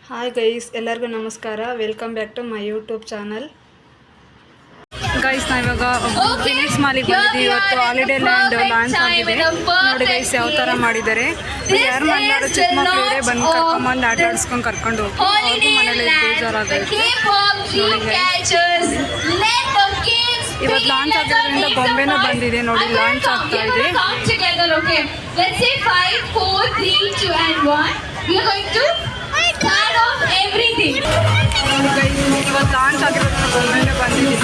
Hi guys, ಎಲ್ಲರಿಗೂ ನಮಸ್ಕಾರ. Welcome back to my YouTube channel. Guys, ನಾವಿವಾಗ ಫಿನಿಕ್ಸ್ ಮಾಲಿಗೆ ಬಂದಿದ್ದೀವಿ. ಇವತ್ತು ಹಾಲಿಡೇ ಲ್ಯಾಂಡ್ ಲಾಂಚ್ ಆಗಿದೆ. ನೋಡಿ ಗೈಸ್, ಯಾವ ಥರ ಮಾಡಿದ್ದಾರೆ. ಯಾರು ಮನೆಯವರು ಚಿಕ್ಕ ಮಕ್ಕಳು ಇವರೇ ಬಂದು ಕರ್ಕೊಂಬಂದು ಆಟ ಆಡಿಸ್ಕೊಂಡು ಕರ್ಕೊಂಡು ಹೋಗಿ ಅವ್ರಿಗೂ ಮನೇಲಿ ಬೇಜಾರಾಗುತ್ತೆ. ಇವತ್ತು ಲಾಂಚ್ ಆಗಿರೋದ್ರಿಂದ ಗೊಂಬೆನೂ ಬಂದಿದೆ. ನೋಡಿ, ಲಾಂಚ್ ಆಗ್ತಾ ಇದೆ. ಇವತ್ತು ಲಾಂಚ್ ಆಗಿರೋದ್ರಿಂದ ಗೊಂಬೆನೇ ಬಂದಿದೆ.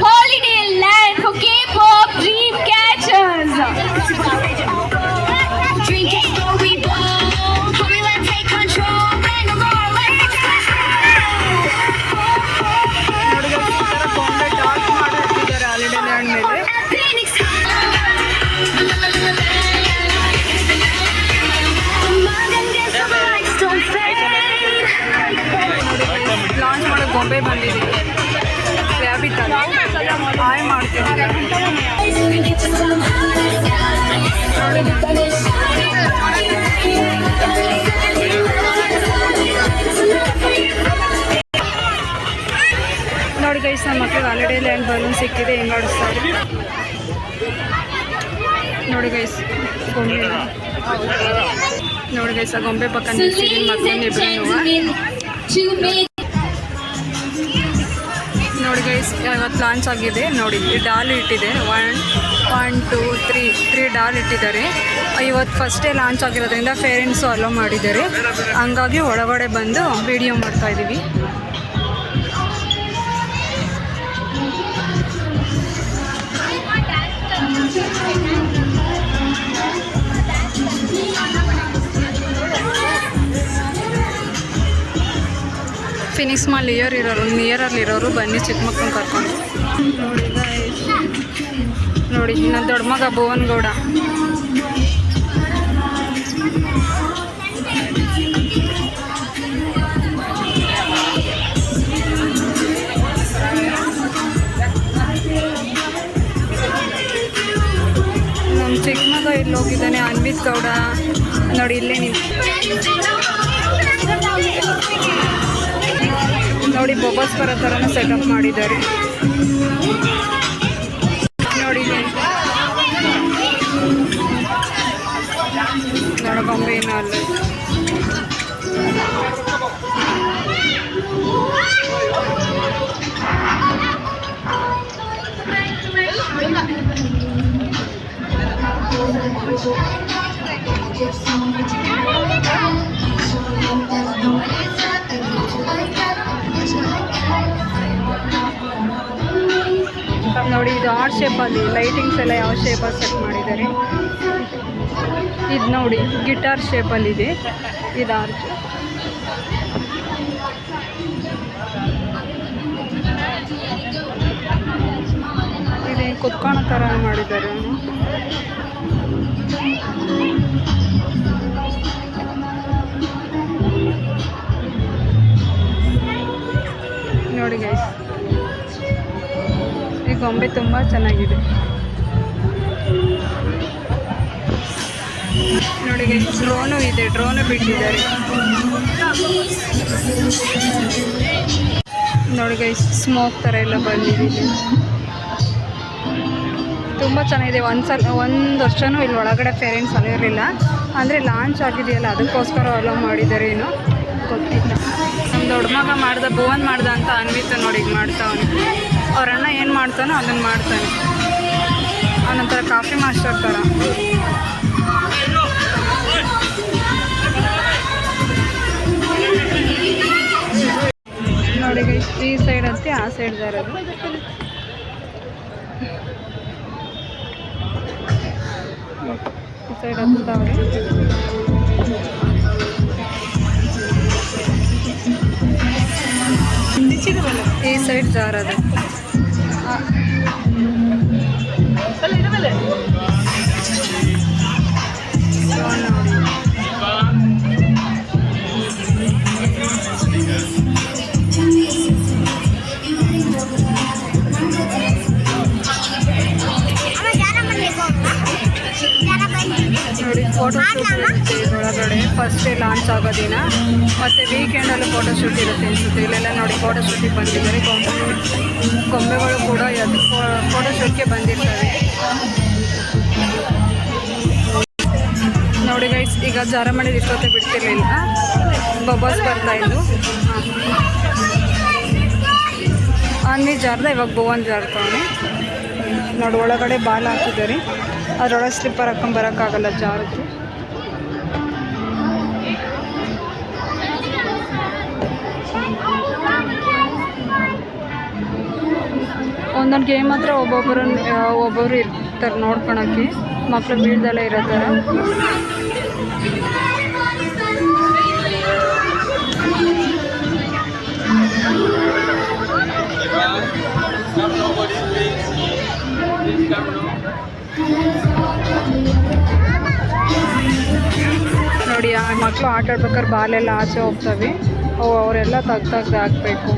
Holiday land for K-pop dream catchers. Drink it, we ball. Homie, let's take control. Bang the ball, let's ಗೊಂಬೆ ಟಾಸ್ ಮಾಡಿರ್ತಿದ್ದಾರೆ ಹಾಲಿಡೇ ಲ್ಯಾಂಡ್ ಮೇಲೆ. ಲಾಂಚ್ ಮಾಡೋ ಗೊಂಬೆ ಬಂದಿದೆ. ರ್ಯಾಬಿಟ್ ಅಲ್ಲ, ಹಾಯ್ ಮಾಡ್ತಿದ್ದಾರೆ. ನೋಡಿ ಗೈಸ್, ನಮ್ಮ ಮಕ್ಕಳಿಗೆ ಹಾಲಿಡೇ ಲ್ಯಾಂಡ್ ಬಲೂನ್ ಸಿಕ್ಕಿದೆ. ಹೆಂಗೆ ಆಡಿಸ್ತಾರೆ ನೋಡಿ ಗೈಸ್. ಗೊಂಬೆ ನೋಡಿ ಗೈಸ್, ಆ ಗೊಂಬೆ ಪಕ್ಕ ನಿಲ್ಸಿದ್ದೀನಿ ಮಕ್ಕಳನ್ನ ಇಬ್ಬರು. ನೋಡಿ ಗೈಸ್, ಇವತ್ತು ಲಾಂಚ್ ಆಗಿದೆ. ನೋಡಿ, ಡಾಲ್ ಇಟ್ಟಿದೆ. 1 2 3 ಡಾಲ್ ಇಟ್ಟಿದ್ದಾರೆ. ಇವತ್ತು ಫಸ್ಟೇ ಲಾಂಚ್ ಆಗಿರೋದ್ರಿಂದ ಪೇರೆಂಟ್ಸು ಅಲೋ ಮಾಡಿದ್ದಾರೆ. ಹಂಗಾಗಿ ಒಳಗಡೆ ಬಂದು ವಿಡಿಯೋ ಮಾಡ್ತಾಯಿದ್ದೀವಿ. ಫಿನಿಕ್ಸ್ ಮಾಲ್ ನಿಯರಲ್ಲಿರೋರು ಬನ್ನಿ ಚಿಕ್ಕ ಮಕ್ಕಳನ್ನ ಕರ್ಕೊಂಡು. ನೋಡಿ, ನನ್ನ ದೊಡ್ಡ ಮಗ ಭುವನ್ ಗೌಡ. ನಮ್ಮ ಚಿಕ್ಕ ಮಗ ಇಲ್ಲಿ ಹೋಗಿದ್ದಾನೆ, ಅನ್ವಿತ್ ಗೌಡ. ನೋಡಿ, ಇಲ್ಲೇ ನೋಡಿ, ಬೊಬಲ್ಸ್ ಬರೋ ಥರನೂ ಸೆಟಪ್ ಮಾಡಿದ್ದಾರೆ. ನೋಡಿ, ನೋಡೋ ಗೊಂಬೆ ಏನೋ ಅಲ್ಲ. ನೋಡಿ, ಇದು ಆರ್ಟ್ ಶೇಪಲ್ಲಿ ಲೈಟಿಂಗ್ಸ್ ಎಲ್ಲ ಯಾವ ಶೇಪಲ್ಲಿ ಸೆಟ್ ಮಾಡಿದ್ದಾರೆ. ಇದು ನೋಡಿ, ಗಿಟಾರ್ ಶೇಪಲ್ಲಿದೆ. ಇದು ಆರ್ಚ್. ಇದು ಕುತ್ಕೊಳ್ಳೋ ಥರ ಮಾಡಿದ್ದಾರೆ. ನೋಡಿ ಗೈಸ್, ಈ ಗೊಂಬೆ ತುಂಬ ಚೆನ್ನಾಗಿದೆ. ನೋಡಿ ಗೈಸ್, ಡ್ರೋನು ಇದೆ. ಡ್ರೋನು ಬಿಟ್ಟಿದ್ದಾರೆ. ನೋಡಿ ಗೈಸ್, ಸ್ಮೋಕ್ ಥರ ಎಲ್ಲ ಬಂದಿದೆ. ತುಂಬ ಚೆನ್ನಾಗಿದೆ. ಒಂದು ವರ್ಷವೂ ಇಲ್ಲಿ ಒಳಗಡೆ ಪೇರೆಂಟ್ಸ್ ಅಲ್ಲಿರಲಿಲ್ಲ. ಅಂದರೆ ಲಾಂಚ್ ಆಗಿದೆಯಲ್ಲ, ಅದಕ್ಕೋಸ್ಕರ ಅಲೋ ಮಾಡಿದ್ದಾರೆ. ಏನು ಗೊತ್ತಿಲ್ಲ. ನಮ್ಮ ದೊಡ್ಡ ಮಗ ಭುವನ್ ಮಾಡ್ದ ಅಂತ ಅನ್ವಿತ ನೋಡಿ ಈಗ ಮಾಡ್ತಾವನೆ. ಅವ್ರ ಅಣ್ಣ ಏನು ಮಾಡ್ತಾನೋ ಅದನ್ನು ಮಾಡ್ತಾನೆ. ಅವನಂತರ ಕಾಫಿ ಮಾಸ್ಟರ್ ಥರ. ನೋಡಿ ಈ ಸೈಡ್ ಅಂತೆ, ಆ ಸೈಡ್ ಇರೋದು. ಈ ಸೈಡ್ ಹತ್ತುತ್ತಾವ್ರೆ. ಈ ಸೈಡ್ ಜಾರದು. ನೋಡಿ ಫೋಟೋ ಶೂಟ್ ಇರುತ್ತೆ ಇದರೊಳಗಡೆ. ಫಸ್ಟ್ ಡೇ ಲಾಂಚ್ ಆಗೋ ದಿನ ಮತ್ತು ವೀಕೆಂಡಲ್ಲೂ ಫೋಟೋ ಶೂಟ್ ಇರುತ್ತೆ ಅನಿಸುತ್ತೆ. ಇಲ್ಲೆಲ್ಲ ನೋಡಿ ಫೋಟೋ ಶೂಟಿಗೆ ಬಂದಿದ್ದಾರೆ. ಗೊಂಬೆಗಳು ಕೂಡ ಫೋಟೋ ಶೂಟ್ಗೆ ಬಂದಿರ್ತವೆ. ನೋಡಿ ಗೈಸ್, ಈಗ ಜಾರಮಣಿ ಇಷ್ಟೊತ್ತೆ ಬಿಡ್ತಿರ್ಲಿಲ್ಲ, ಬಬಲ್ಸ್ ಬರ್ತಾಯಿದ್ದು. ಅನ್ನಿ ಜಾರ್ದ, ಇವಾಗ ಭುವನ್ ಜಾರ್ತವನೆ ನೋಡಿ. ಒಳಗಡೆ ಬಾಲ್ ಹಾಕಿದ್ದಾರೆ, ಅದರೊಳಗೆ ಸ್ಲಿಪ್ಪರ್ ಹಾಕೊಂಬರೋಕ್ಕಾಗಲ್ಲ, ಜಾರುತ್ತೆ. ಒಂದೊಂದು ಗೇಮ್ ಹತ್ರ ಒಬ್ಬೊಬ್ಬರು ಇರ್ತಾರೆ ನೋಡ್ಕೊಳಕ್ಕೆ, ಮಕ್ಕಳು ಬೀಳ್ದಲ್ಲೇ ಇರೋ ಥರ. ನೋಡಿ ಆ ಮಕ್ಕಳು ಆಟ ಆಡ್ಬೇಕಾದ್ರೆ ಬಾಲೆಲ್ಲ ಆಚೆ ಹೋಗ್ತವೆ, ಅವರೆಲ್ಲ ತೆಗ್ದು ಹಾಕಬೇಕು.